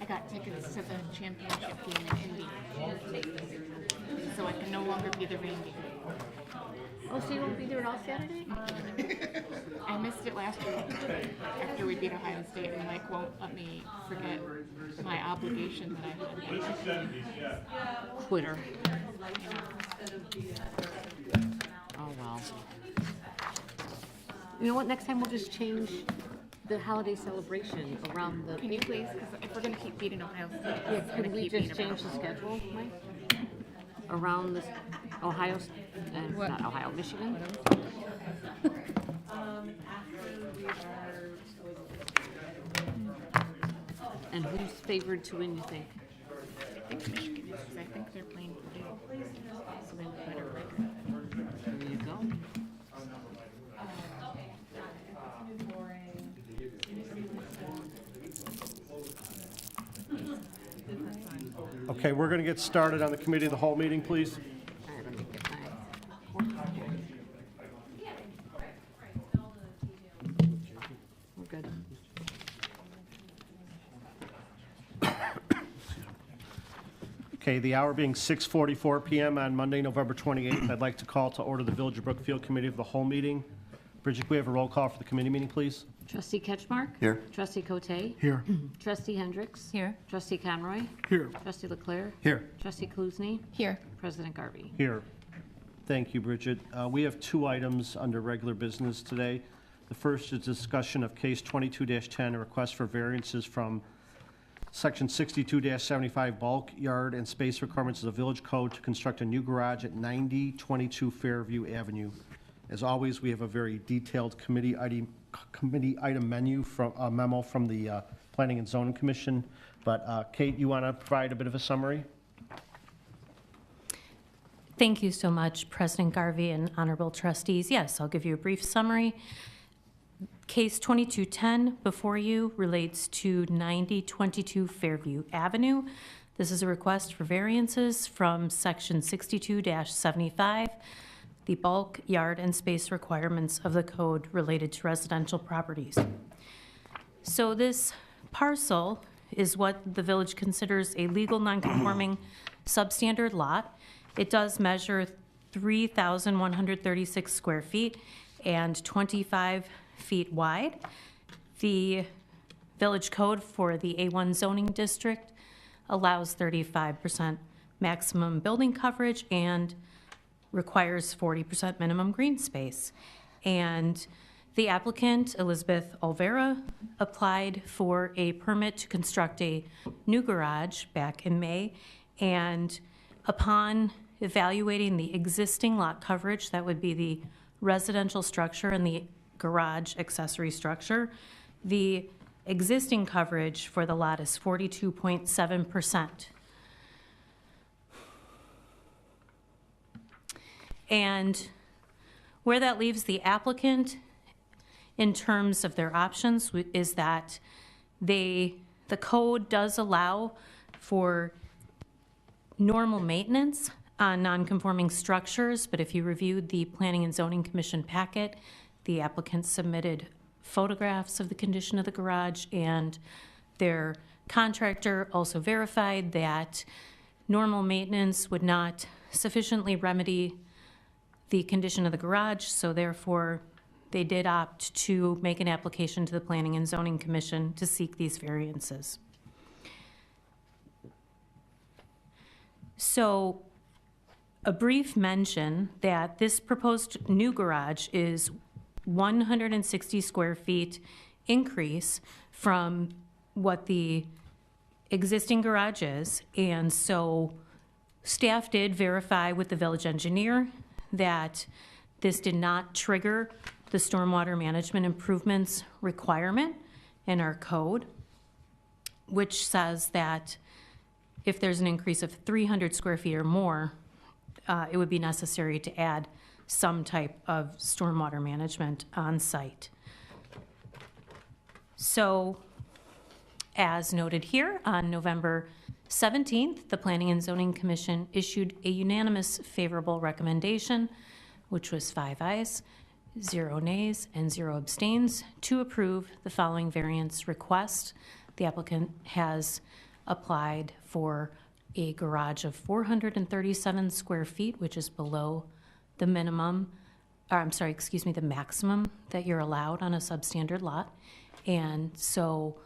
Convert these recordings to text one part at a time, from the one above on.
I got tickets to the championship game in Indy, so I can no longer be the Randy. Oh, so you won't be there at all Saturday? I missed it last week after we beat Ohio State, and Mike won't let me forget my obligation that I had. Quitter. Oh, well. You know what? Next time we'll just change the holiday celebration around the... Can you please? Because if we're going to keep beating Ohio State, Yeah, can we just change the schedule, Mike? Around this Ohio, not Ohio, Michigan? And who's favored to win, you think? I think Michigan is, because I think they're playing Purdue. So they look better record. There you go. Okay, we're going to get started on the committee of the whole meeting, please. All right, let me get my... We're good. Okay, the hour being 6:44 p.m. on Monday, November 28th, I'd like to call to order the Village of Brookfield Committee of the whole meeting. Bridget, can we have a roll call for the committee meeting, please? Trustee Ketchmark? Here. Trustee Cote? Here. Trustee Hendricks? Here. Trustee Conroy? Here. Trustee Leclerc? Here. Trustee Kluzny? Here. President Garvey. Here. Thank you, Bridget. We have two items under regular business today. The first is discussion of case 22-10, a request for variances from section 62-75 bulk yard and space requirements of the village code to construct a new garage at 9022 Fairview Avenue. As always, we have a very detailed committee item menu from memo from the Planning and Zoning Commission. But Kate, you want to provide a bit of a summary? Thank you so much, President Garvey and honorable trustees. Yes, I'll give you a brief summary. Case 2210 before you relates to 9022 Fairview Avenue. This is a request for variances from section 62-75, the bulk yard and space requirements of the code related to residential properties. So this parcel is what the village considers a legal nonconforming substandard lot. It does measure 3,136 square feet and 25 feet wide. The village code for the A1 zoning district allows 35% maximum building coverage and requires 40% minimum green space. And the applicant, Elizabeth Olvera, applied for a permit to construct a new garage back in May, and upon evaluating the existing lot coverage, that would be the residential structure and the garage accessory structure, the existing coverage for the lot is 42.7%. And where that leaves the applicant in terms of their options is that the code does allow for normal maintenance on non-conforming structures, but if you reviewed the Planning and Zoning Commission packet, the applicant submitted photographs of the condition of the garage, and their contractor also verified that normal maintenance would not sufficiently remedy the condition of the garage, so therefore they did opt to make an application to the Planning and Zoning Commission to seek these variances. So a brief mention that this proposed new garage is 160 square feet increase from what the existing garage is. And so staff did verify with the village engineer that this did not trigger the stormwater management improvements requirement in our code, which says that if there's an increase of 300 square feet or more, it would be necessary to add some type of stormwater management on site. So, as noted here, on November 17th, the Planning and Zoning Commission issued a unanimous favorable recommendation, which was 5 ayes, 0 nays, and 0 abstains, to approve the following variance request. The applicant has applied for a garage of 437 square feet, which is below the minimum, or I'm sorry, excuse me, the maximum that you're allowed on a substandard lot. And so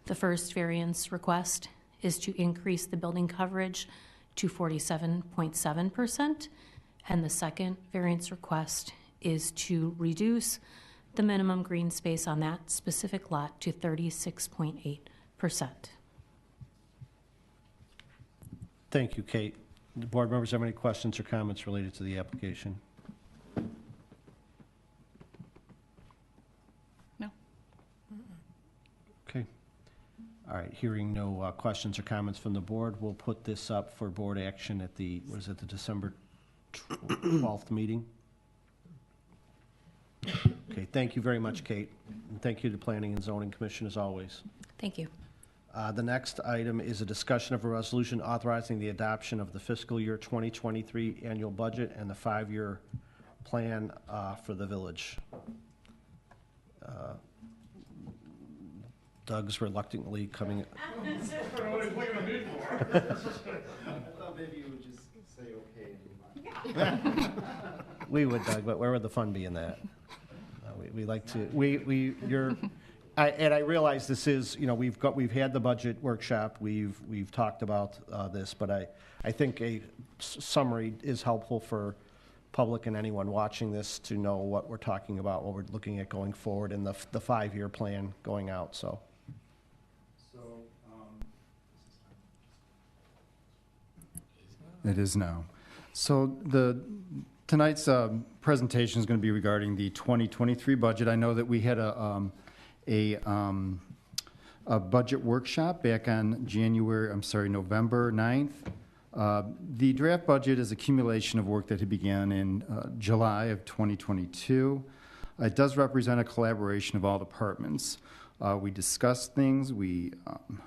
the first variance request is to increase the building coverage to 47.7%. And the second variance request is to reduce the minimum green space on that specific lot to 36.8%. Thank you, Kate. The board members have any questions or comments related to the application? No. Okay. All right, hearing no questions or comments from the board, we'll put this up for board action at the, what is it, the December 12th meeting? Okay, thank you very much, Kate. And thank you to Planning and Zoning Commission as always. Thank you. The next item is a discussion of a resolution authorizing the adoption of the fiscal year 2023 annual budget and the 5-year plan for the village. Doug's reluctantly coming. I thought maybe you would just say okay and move on. We would, Doug, but where would the fun be in that? We like to, and I realize this is, we've had the budget workshop, we've talked about this, but I think a summary is helpful for public and anyone watching this to know what we're talking about, what we're looking at going forward, and the 5-year plan going out, so. It is now. So tonight's presentation is going to be regarding the 2023 budget. I know that we had a budget workshop back on November 9th. The draft budget is accumulation of work that had began in July of 2022. It does represent a collaboration of all departments. We discussed things, we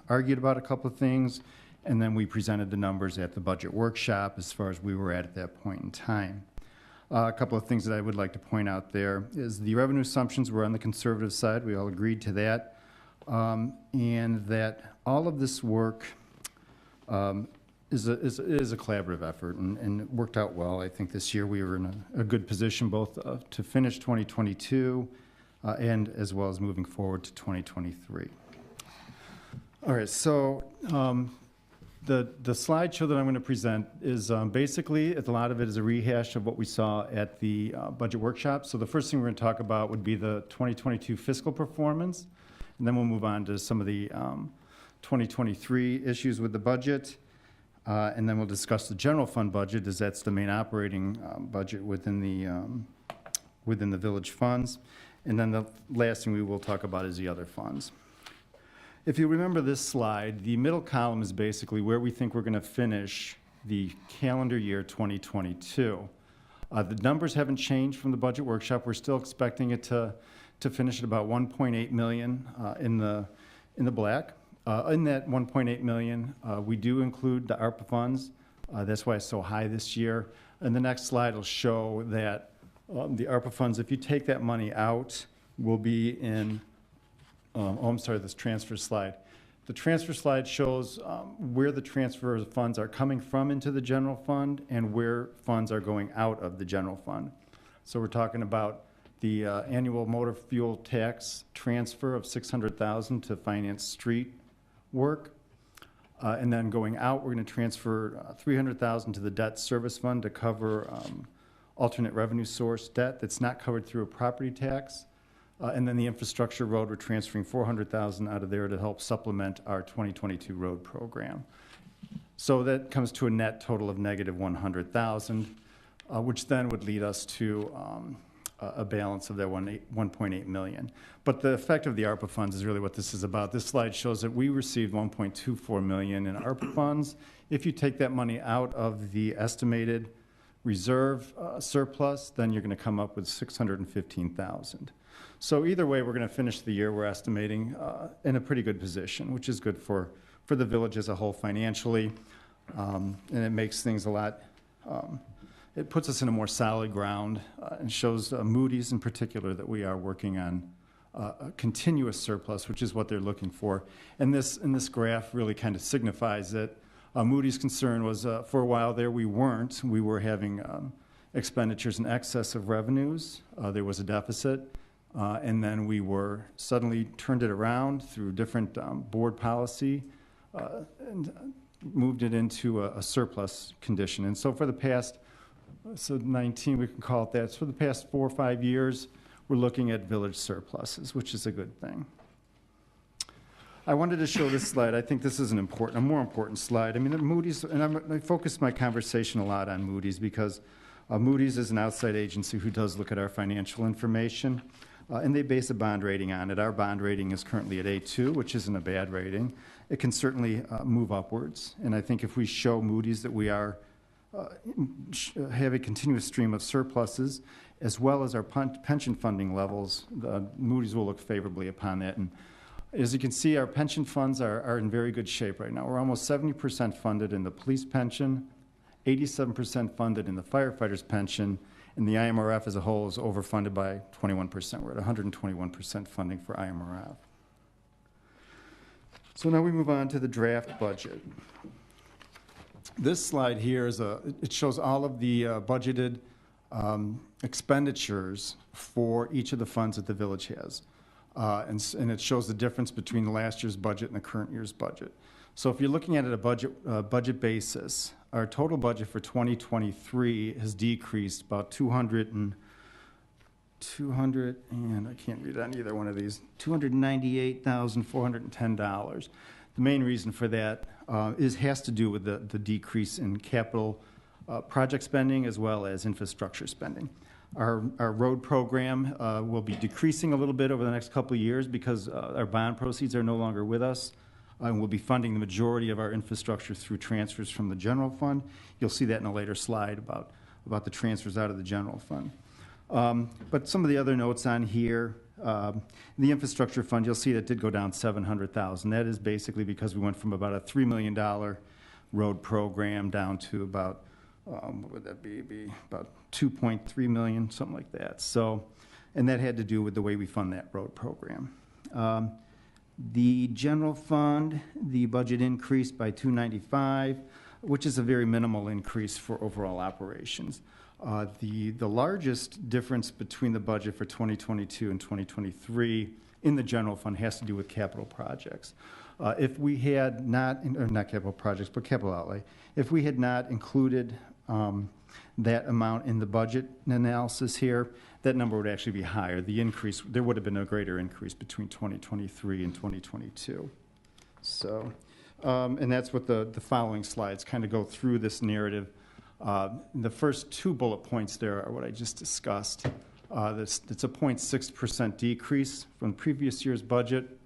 argued about a couple of things, and then we presented the numbers at the budget workshop as far as we were at that point in time. A couple of things that I would like to point out there is the revenue assumptions were on the conservative side. We all agreed to that. And that all of this work is a collaborative effort and it worked out well. I think this year we were in a good position both to finish 2022 and as well as moving forward to 2023. All right, so the slideshow that I'm going to present is basically, a lot of it is a rehash of what we saw at the budget workshop. So the first thing we're going to talk about would be the 2022 fiscal performance, and then we'll move on to some of the 2023 issues with the budget, and then we'll discuss the general fund budget, as that's the main operating budget within the village funds. And then the last thing we will talk about is the other funds. If you remember this slide, the middle column is basically where we think we're going to finish the calendar year 2022. The numbers haven't changed from the budget workshop. We're still expecting it to finish at about 1.8 million in the black. In that 1.8 million, we do include the ARPA funds. That's why it's so high this year. And the next slide will show that the ARPA funds, if you take that money out, will be in this transfer slide. The transfer slide shows where the transfer of funds are coming from into the general fund and where funds are going out of the general fund. So we're talking about the annual motor fuel tax transfer of $600,000 to finance street work. And then going out, we're going to transfer $300,000 to the debt service fund to cover alternate revenue source debt that's not covered through a property tax. And then the infrastructure road, we're transferring $400,000 out of there to help supplement our 2022 road program. So that comes to a net total of negative $100,000, which then would lead us to a balance of that 1.8 million. But the effect of the ARPA funds is really what this is about. This slide shows that we received 1.24 million in ARPA funds. If you take that money out of the estimated reserve surplus, then you're going to come up with 615,000. So either way, we're going to finish the year, we're estimating, in a pretty good position, which is good for the village as a whole financially. And it makes things a lot, it puts us in a more solid ground and shows Moody's in particular that we are working on a continuous surplus, which is what they're looking for. And this graph really kind of signifies that Moody's concern was for a while there we weren't. We were having expenditures in excess of revenues. There was a deficit. And then we were suddenly turned it around through different board policy and moved it into a surplus condition. And so for the past, 19, we can call it that. So for the past 4 or 5 years, we're looking at village surpluses, which is a good thing. I wanted to show this slide. I think this is a more important slide. I mean, Moody's, and I focus my conversation a lot on Moody's because Moody's is an outside agency who does look at our financial information. And they base a bond rating on it. Our bond rating is currently at A2, which isn't a bad rating. It can certainly move upwards. And I think if we show Moody's that we are have a continuous stream of surpluses, as well as our pension funding levels, Moody's will look favorably upon that. And as you can see, our pension funds are in very good shape right now. We're almost 70% funded in the police pension, 87% funded in the firefighters' pension, and the IMRF as a whole is overfunded by 21%. We're at 121% funding for IMRF. So now we move on to the draft budget. This slide here it shows all of the budgeted expenditures for each of the funds that the village has. And it shows the difference between last year's budget and the current year's budget. So if you're looking at it at a budget basis, our total budget for 2023 has decreased about 200 and I can't read on either one of these, $298,410. The main reason for that has to do with the decrease in capital project spending as well as infrastructure spending. Our road program will be decreasing a little bit over the next couple of years because our bond proceeds are no longer with us. And we'll be funding the majority of our infrastructure through transfers from the general fund. You'll see that in a later slide about the transfers out of the general fund. But some of the other notes on here, the infrastructure fund, you'll see that did go down $700,000. That is basically because we went from about a $3 million road program down to about, what would that be about 2.3 million, something like that. So, and that had to do with the way we fund that road program. The general fund, the budget increased by $295,000, which is a very minimal increase for overall operations. The largest difference between the budget for 2022 and 2023 in the general fund has to do with capital projects. If we had not capital projects, but capital outlay, if we had not included that amount in the budget analysis here, that number would actually be higher. There would have been a greater increase between 2023 and 2022. So, and that's what the following slides kind of go through this narrative. The first 2 bullet points there are what I just discussed. It's a 0.6% decrease from the previous year's budget,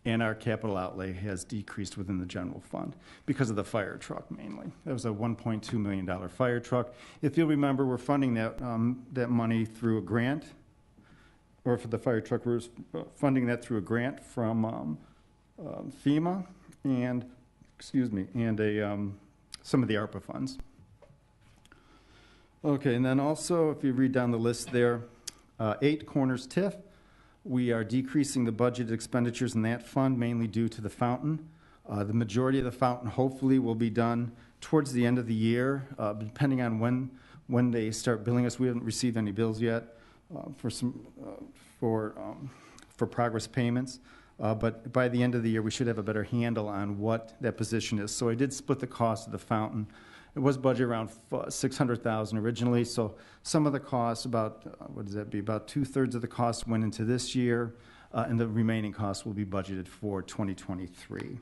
and our capital outlay has decreased within the general fund because of the fire truck mainly. That was a $1.2 million fire truck. If you'll remember, we're funding that money through a grant, or for the fire truck, we're funding that through a grant from FEMA and some of the ARPA funds. Okay, and then also, if you read down the list there, 8 Corners TIF. We are decreasing the budgeted expenditures in that fund mainly due to the fountain. The majority of the fountain hopefully will be done towards the end of the year, depending on when they start billing us. We haven't received any bills yet for progress payments. But by the end of the year, we should have a better handle on what that position is. So I did split the cost of the fountain. It was budgeted around $600,000 originally, so some of the costs, about 2/3 of the cost went into this year, and the remaining costs will be budgeted for 2023.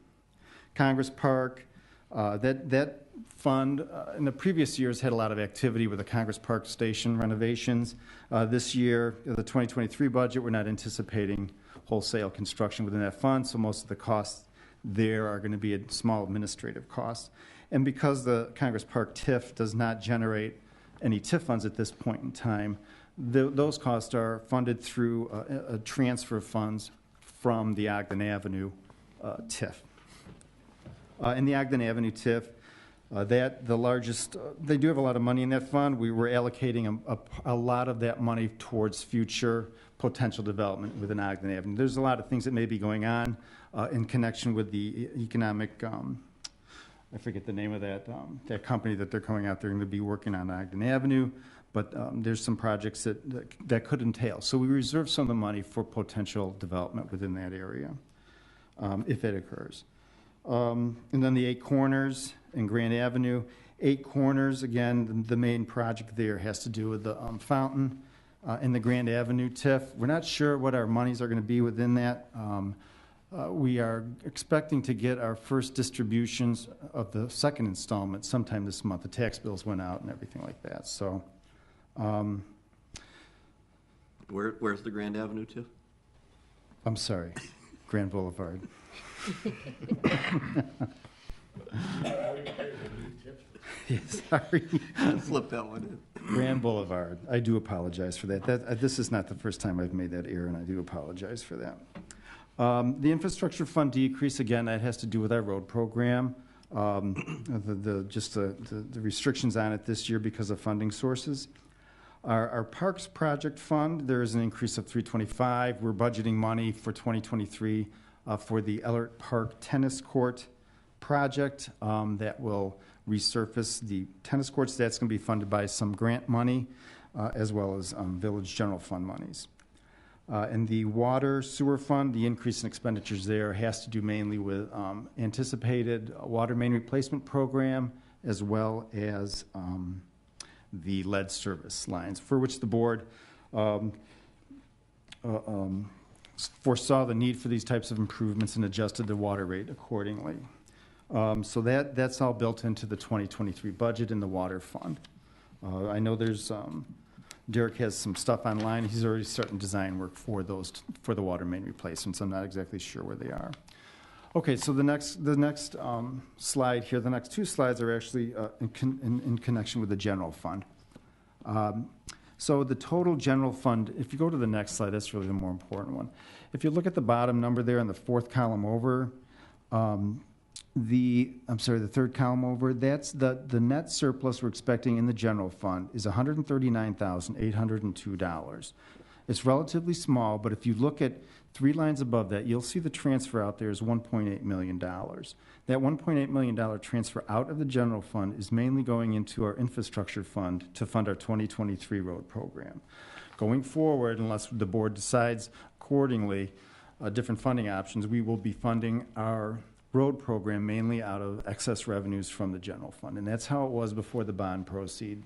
Congress Park, that fund in the previous years had a lot of activity with the Congress Park station renovations. This year, the 2023 budget, we're not anticipating wholesale construction within that fund, so most of the costs there are going to be a small administrative costs. And because the Congress Park TIF does not generate any TIF funds at this point in time, those costs are funded through a transfer of funds from the Ogden Avenue TIF. In the Ogden Avenue TIF, The largest, they do have a lot of money in that fund. We were allocating a lot of that money towards future potential development within Ogden Avenue. There's a lot of things that may be going on in connection with the economic, I forget the name of that company that they're coming out there and going to be working on Ogden Avenue, but there's some projects that could entail. So we reserve some of the money for potential development within that area, if it occurs. And then the 8 Corners in Grand Avenue. 8 Corners, again, the main project there has to do with the fountain in the Grand Avenue TIF. We're not sure what our monies are going to be within that. We are expecting to get our first distributions of the second installment sometime this month. The tax bills went out and everything like that. So, Where's the Grand Avenue TIF? I'm sorry, Grand Boulevard. Yeah, sorry. Slip that one in. Grand Boulevard. I do apologize for that. This is not the first time I've made that error, and I do apologize for that. The infrastructure fund decrease, again, that has to do with our road program. The restrictions on it this year because of funding sources. Our Parks Project Fund, there is an increase of $325. We're budgeting money for 2023 for the Ellert Park Tennis Court project that will resurface the tennis courts. That's going to be funded by some grant money as well as Village General Fund monies. And the Water Sewer Fund, the increase in expenditures there has to do mainly with anticipated water main replacement program as well as the lead service lines, for which the board foresaw the need for these types of improvements and adjusted the water rate accordingly. So that's all built into the 2023 budget in the water fund. I know there's Derek has some stuff online. He's already starting design work for those for the water main replacements. I'm not exactly sure where they are. Okay, so the next slide here, the next 2 slides are actually in connection with the general fund. So the total general fund, if you go to the next slide, that's really the more important one. If you look at the bottom number there in the 4th column over, the 3rd column over, that's the net surplus we're expecting in the general fund is $139,802. It's relatively small, but if you look at 3 lines above that, you'll see the transfer out there is $1.8 million. That $1.8 million transfer out of the general fund is mainly going into our infrastructure fund to fund our 2023 road program. Going forward, unless the board decides accordingly different funding options, we will be funding our road program mainly out of excess revenues from the general fund. And that's how it was before the bond proceed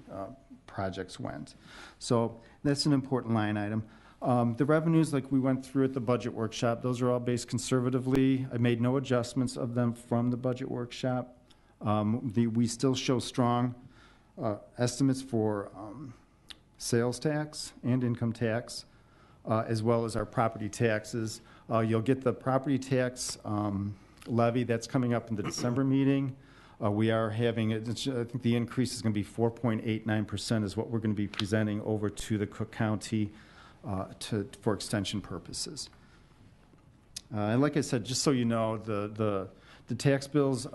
projects went. So that's an important line item. The revenues, like we went through at the budget workshop, those are all based conservatively. I made no adjustments of them from the budget workshop. We still show strong estimates for sales tax and income tax, as well as our property taxes. You'll get the property tax levy that's coming up in the December meeting. We are having, I think the increase is going to be 4.89% is what we're going to be presenting over to the Cook County for extension purposes. And like I said, just so you know, the tax bills,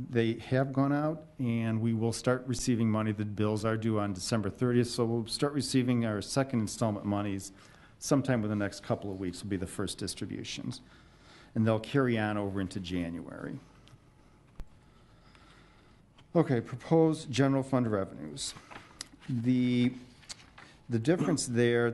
they have gone out, and we will start receiving money. The bills are due on December 30th, so we'll start receiving our second installment monies sometime within the next couple of weeks will be the first distributions. And they'll carry on over into January. Okay, proposed general fund revenues. The difference there,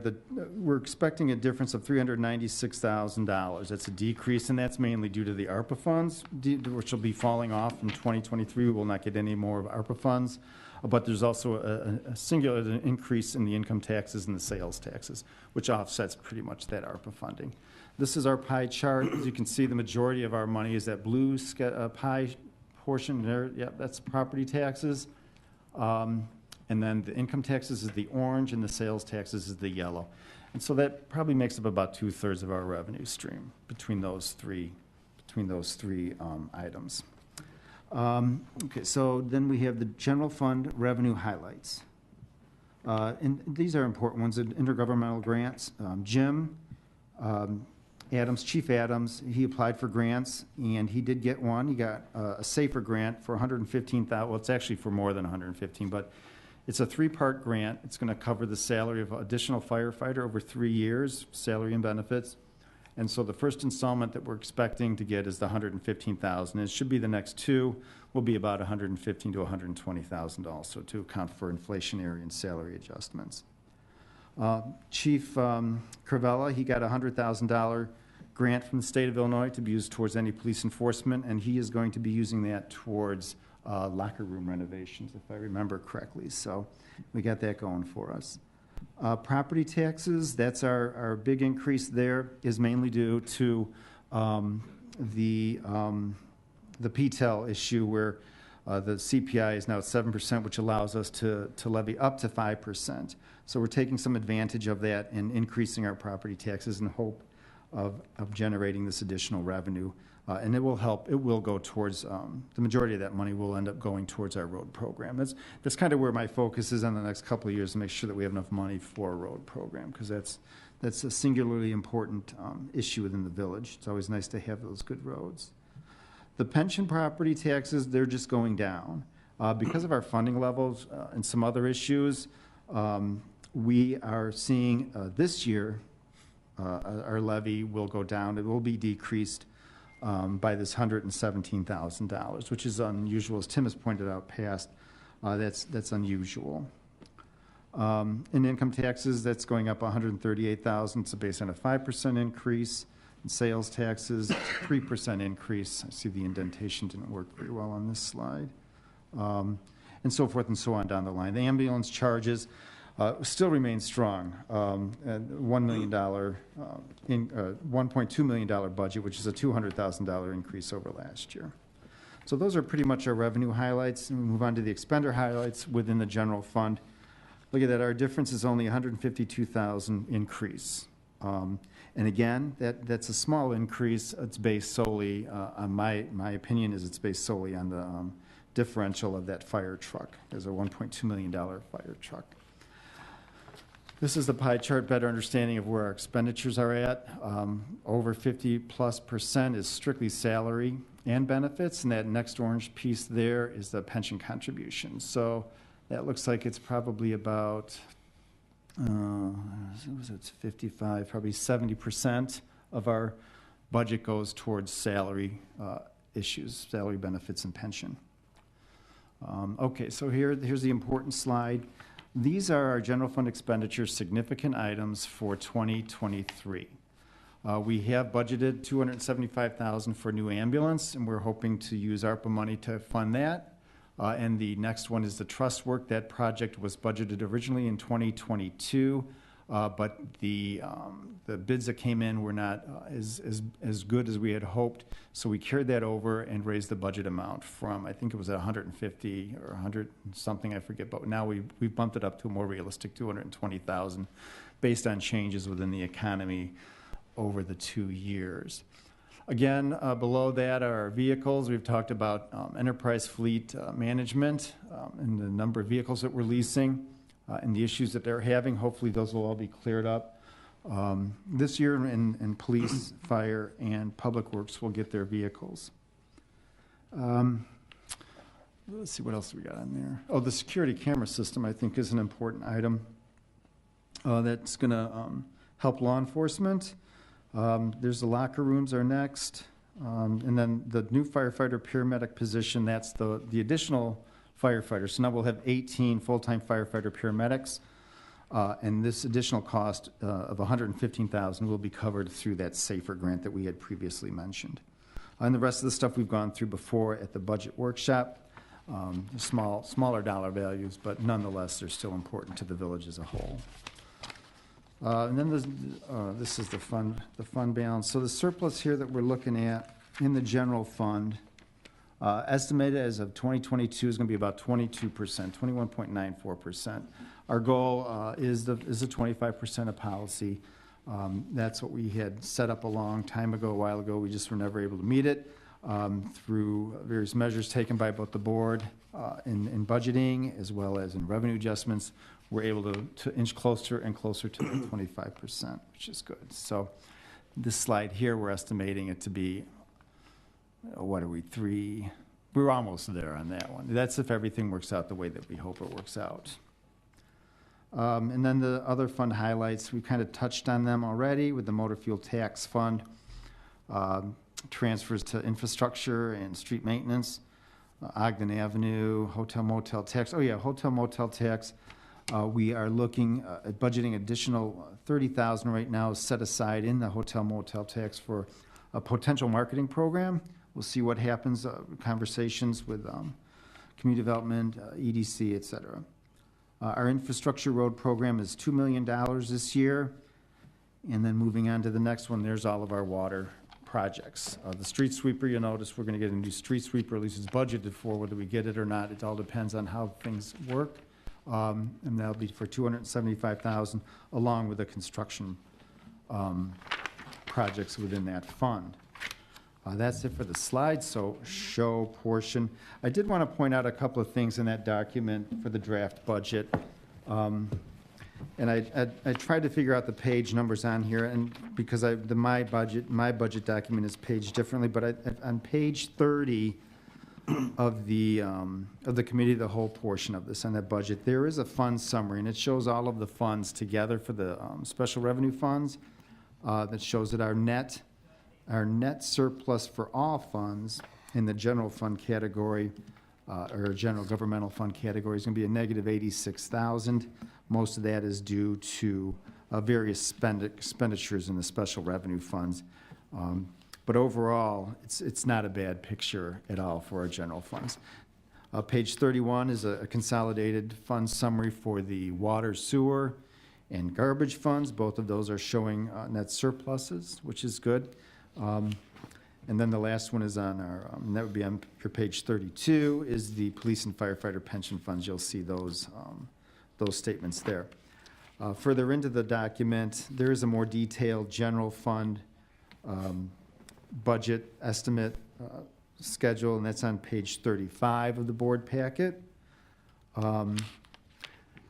we're expecting a difference of $396,000. That's a decrease, and that's mainly due to the ARPA funds, which will be falling off in 2023. We will not get any more of ARPA funds. But there's also a singular increase in the income taxes and the sales taxes, which offsets pretty much that ARPA funding. This is our pie chart. As you can see, the majority of our money is that blue pie portion there. Yep, that's property taxes. And then the income taxes is the orange, and the sales taxes is the yellow. And so that probably makes up about 2/3 of our revenue stream between those three items. Okay, so then we have the general fund revenue highlights. And these are important ones. Intergovernmental grants. Jim Chief Adams, he applied for grants, and he did get one. He got a SAFER grant for $115,000. Well, it's actually for more than $115,000, but it's a 3-part grant. It's going to cover the salary of an additional firefighter over 3 years, salary and benefits. And so the first installment that we're expecting to get is the $115,000. It should be the next 2 will be about $115,000 to $120,000 also, to account for inflationary and salary adjustments. Chief Cravella, he got a $100,000 grant from the state of Illinois to be used towards any police enforcement, and he is going to be using that towards locker room renovations, if I remember correctly. So we got that going for us. Property taxes, that's our big increase there, is mainly due to the PTEL issue where the CPI is now at 7%, which allows us to levy up to 5%. So we're taking some advantage of that and increasing our property taxes in hope of generating this additional revenue. And it will help, it will go towards, the majority of that money will end up going towards our road program. That's kind of where my focus is on the next couple of years, to make sure that we have enough money for a road program, because that's a singularly important issue within the village. It's always nice to have those good roads. The pension property taxes, they're just going down. Because of our funding levels and some other issues, we are seeing this year our levy will go down. It will be decreased by this $117,000, which is unusual. As Tim has pointed out past, that's unusual. In income taxes, that's going up $138,000. It's based on a 5% increase. In sales taxes, it's a 3% increase. I see the indentation didn't work very well on this slide. And so forth and so on down the line. The ambulance charges still remain strong. $1.2 million budget, which is a $200,000 increase over last year. So those are pretty much our revenue highlights. And we move on to the expender highlights within the general fund. Look at that. Our difference is only $152,000 increase. And again, that's a small increase. It's based solely on my opinion is it's based solely on the differential of that fire truck. There's a $1.2 million fire truck. This is the pie chart, better understanding of where our expenditures are at. Over 50+% is strictly salary and benefits, and that next orange piece there is the pension contribution. So that looks like it's probably about, it's 55, probably 70% of our budget goes towards salary issues, salary benefits and pension. Okay, so here's the important slide. These are our general fund expenditures, significant items for 2023. We have budgeted $275,000 for new ambulance, and we're hoping to use ARPA money to fund that. And the next one is the trust work. That project was budgeted originally in 2022, but the bids that came in were not as good as we had hoped. So we carried that over and raised the budget amount from, I think it was at 150 or 100 something, I forget, but now we've bumped it up to a more realistic 220,000 based on changes within the economy over the 2 years. Again, below that are our vehicles. We've talked about enterprise fleet management and the number of vehicles that we're leasing and the issues that they're having. Hopefully those will all be cleared up. This year in police, fire, and public works will get their vehicles. Let's see what else we got on there. Oh, the security camera system, I think, is an important item that's going to help law enforcement. There's the locker rooms are next. And then the new firefighter paramedic position, that's the additional firefighters. So now we'll have 18 full-time firefighter paramedics. And this additional cost of $115,000 will be covered through that SAFER grant that we had previously mentioned. And the rest of the stuff we've gone through before at the budget workshop. Smaller dollar values, but nonetheless, they're still important to the village as a whole. And then this is the fund balance. So the surplus here that we're looking at in the general fund, estimated as of 2022 is going to be about 22%, 21.94%. Our goal is a 25% of policy. That's what we had set up a long time ago, a while ago. We just were never able to meet it through various measures taken by both the board in budgeting as well as in revenue adjustments. We're able to inch closer and closer to the 25%, which is good. So This slide here, we're estimating it to be, we're almost there on that one. That's if everything works out the way that we hope it works out. And then the other fund highlights, we kind of touched on them already with the motor fuel tax fund, transfers to infrastructure and street maintenance, Ogden Avenue, hotel motel tax. Oh yeah, hotel motel tax. We are looking at budgeting additional $30,000 right now set aside in the hotel motel tax for a potential marketing program. We'll see what happens, conversations with community development, EDC, et cetera. Our infrastructure road program is $2 million this year. And then moving on to the next one, there's all of our water projects. The street sweeper, you'll notice we're going to get a new street sweeper, at least it's budgeted for. Whether we get it or not, it all depends on how things work. And that'll be for $275,000, along with the construction projects within that fund. That's it for the slideshow portion. I did want to point out a couple of things in that document for the draft budget. And I tried to figure out the page numbers on here, and because my budget document is paged differently, but on page 30 of the committee of the whole portion of this on that budget, there is a fund summary, and it shows all of the funds together for the special revenue funds. That shows that our net surplus for all funds in the general fund category, or general governmental fund category, is going to be a negative $86,000. Most of that is due to various expenditures in the special revenue funds. But overall, it's not a bad picture at all for our general funds. Page 31 is a consolidated fund summary for the water, sewer, and garbage funds. Both of those are showing net surpluses, which is good. And then the last one is on our, and that would be on your page 32, is the police and firefighter pension funds. You'll see those statements there. Further into the document, there is a more detailed general fund budget estimate schedule, and that's on page 35 of the board packet. And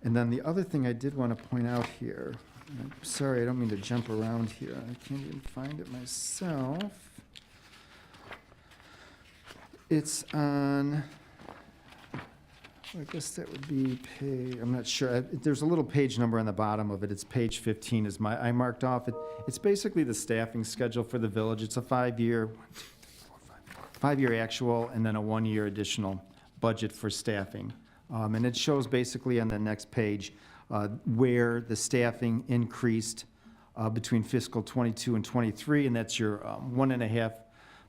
then the other thing I did want to point out here, I'm sorry, I don't mean to jump around here. I can't even find it myself. It's on, I guess that would be page, I'm not sure. There's a little page number on the bottom of it. It's page 15 is I marked off. It's basically the staffing schedule for the village. It's a 5-year actual and then a 1-year additional budget for staffing. And it shows basically on the next page where the staffing increased between fiscal 22 and 23, and that's your 1.5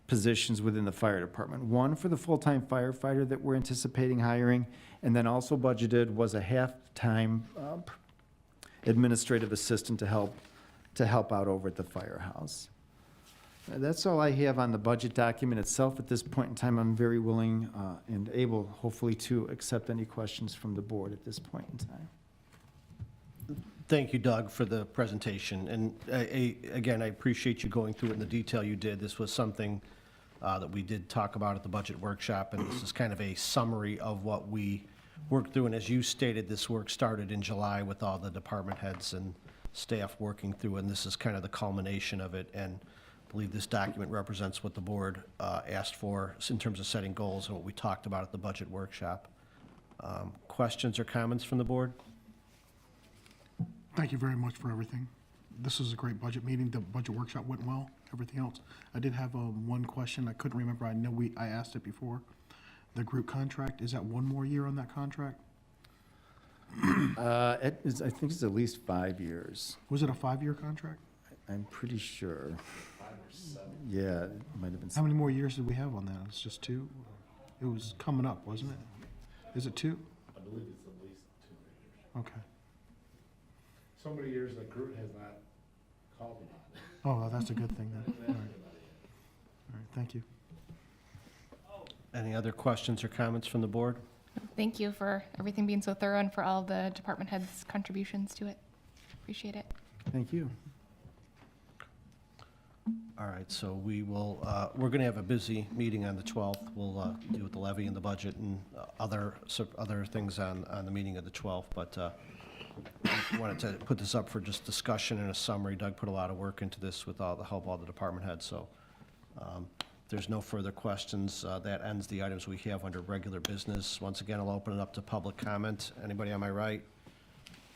positions within the fire department. One for the full-time firefighter that we're anticipating hiring, and then also budgeted was a half-time administrative assistant to help out over at the firehouse. That's all I have on the budget document itself at this point in time. I'm very willing and able, hopefully, to accept any questions from the board at this point in time. Thank you, Doug, for the presentation. And again, I appreciate you going through it in the detail you did. This was something that we did talk about at the budget workshop, and this is kind of a summary of what we worked through. And as you stated, this work started in July with all the department heads and staff working through, and this is kind of the culmination of it. And I believe this document represents what the board asked for in terms of setting goals and what we talked about at the budget workshop. Questions or comments from the board? Thank you very much for everything. This is a great budget meeting. The budget workshop went well, everything else. I did have one question. I couldn't remember. I know I asked it before. The group contract, is that one more year on that contract? I think it's at least 5 years. Was it a 5-year contract? I'm pretty sure. 5 or 7. Yeah, it might have been. How many more years did we have on that? It's just 2? It was coming up, wasn't it? Is it 2? I believe it's at least 2 years. Okay. So many years that Groot has not called about it. Oh, well, that's a good thing then. All right. All right, thank you. Any other questions or comments from the board? Thank you for everything being so thorough and for all the department heads' contributions to it. Appreciate it. Thank you. All right, so we will, we're going to have a busy meeting on the 12th. We'll deal with the levy and the budget and other things on the meeting of the 12th. But wanted to put this up for just discussion and a summary. Doug put a lot of work into this with all the help of all the department heads, so if there's no further questions. That ends the items we have under regular business. Once again, I'll open it up to public comment. Anybody on my right?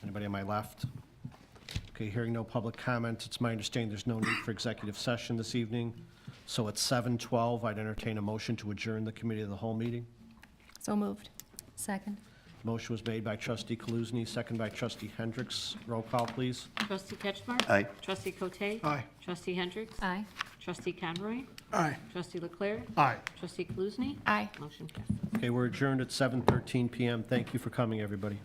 Anybody on my left? Okay, hearing no public comment, it's my understanding there's no need for executive session this evening. So at 7:12, I'd entertain a motion to adjourn the committee of the whole meeting. So moved. Second. Motion was made by trustee Kaluzny, second by trustee Hendricks. Roll call, please. Trustee Ketchmark? Aye. Trustee Cote? Aye. Trustee Hendricks? Aye. Trustee Conroy? Aye. Trustee Leclerc? Aye. Trustee Kaluzny? Aye. Motion passes. Okay, we're adjourned at 7:13 PM. Thank you for coming, everybody.